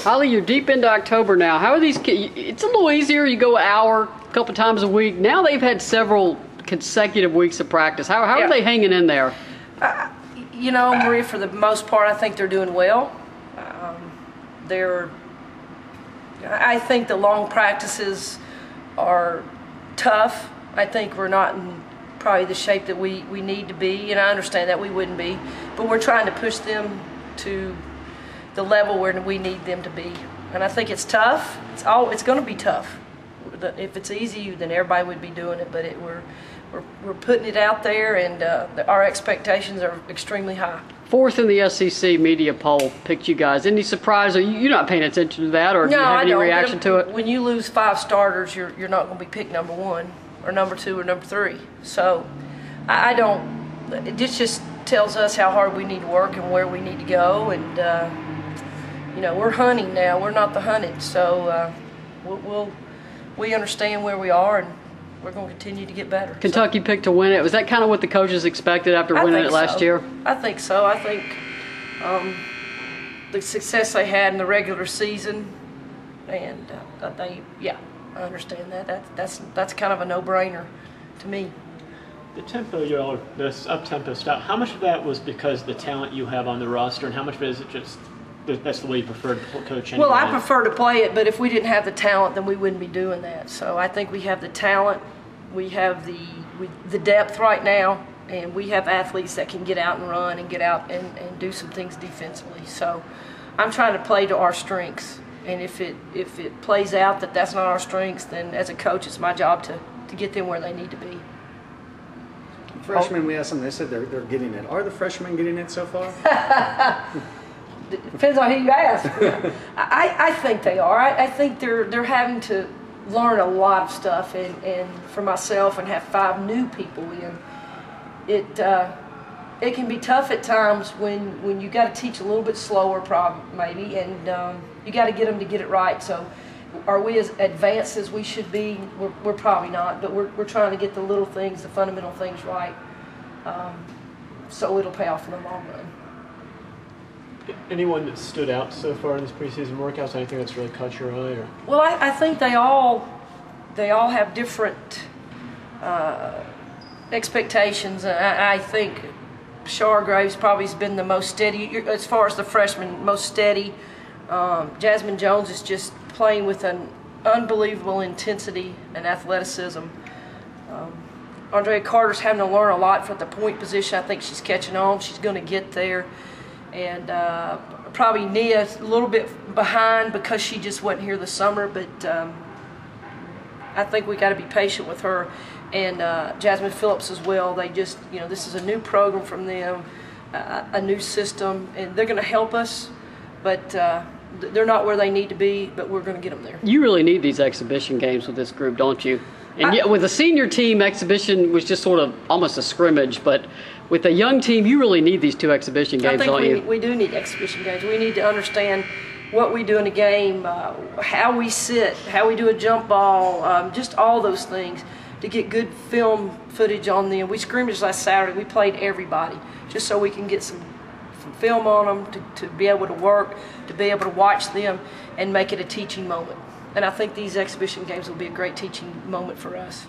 Holly, you're deep into October now. How are these kids? It's a little easier. You go an hour, a couple times a week. Now they've had several consecutive weeks of practice. How are they hanging in there? You know, Maria, for the most part, I think they're doing well. I think the long practices are tough. I think we're not in probably the shape that we need to be, and I understand that we wouldn't be, but we're trying to push them to the level where we need them to be. And I think it's tough. It's going to be tough. If it's easy, then everybody would be doing it, but we're putting it out there, and our expectations are extremely high. Fourth in the SEC media poll picked you guys. Any surprise? Are you not paying attention to that, or do you have any reaction to it? When you lose 5 starters, you're not going to be picked number 1 or number 2 or number 3. So I don't. It just tells us how hard we need to work and where we need to go, and you know, we're hunting now. We're not the hunted. So we understand where we are, and we're going to continue to get better. Kentucky picked to win it. Was that kind of what the coaches expected after winning it last year? I think so. I think the success they had in the regular season, and I understand that. That's kind of a no-brainer to me. The tempo, this up-tempo stuff, how much of that was because of the talent you have on the roster, and how much of it is it just that's the way you prefer to coach anyway? Well, I prefer to play it, but if we didn't have the talent, then we wouldn't be doing that. So I think we have the talent, we have the depth right now, and we have athletes that can get out and run and get out and do some things defensively. So I'm trying to play to our strengths, and if it plays out that that's not our strengths, then as a coach, it's my job to get them where they need to be. Freshmen, we asked them, they said they're getting it. Are the freshmen getting it so far? Depends on who you ask. I think they are. I think they're having to learn a lot of stuff, and for myself, and have 5 new people in. It can be tough at times when you got to teach a little bit slower, maybe, and you got to get them to get it right. So, are we as advanced as we should be? We're probably not, but we're trying to get the little things, the fundamental things right, so it'll pay off in the long run. Anyone that stood out so far in this preseason workouts? Anything that's really caught your eye? Or? Well, I think they all have different expectations. I think Shargraves probably has been the most steady, as far as the freshman, most steady. Jasmine Jones is just playing with an unbelievable intensity and athleticism. Andrea Carter's having to learn a lot from the point position. I think she's catching on. She's going to get there. And probably Nia's a little bit behind because she just wasn't here this summer, but I think we got to be patient with her, and Jasmine Phillips as well. They just, you know, this is a new program from them, a new system, and they're going to help us, but they're not where they need to be, but we're going to get them there. You really need these exhibition games with this group, don't you? And yet with the senior team, exhibition was just sort of almost a scrimmage, but with the young team, you really need these 2 exhibition games, don't you? We do need exhibition games. We need to understand what we do in a game, how we sit, how we do a jump ball, just all those things to get good film footage on them. We scrimmaged last Saturday. We played everybody just so we can get some film on them to be able to work, to be able to watch them and make it a teaching moment. And I think these exhibition games will be a great teaching moment for us.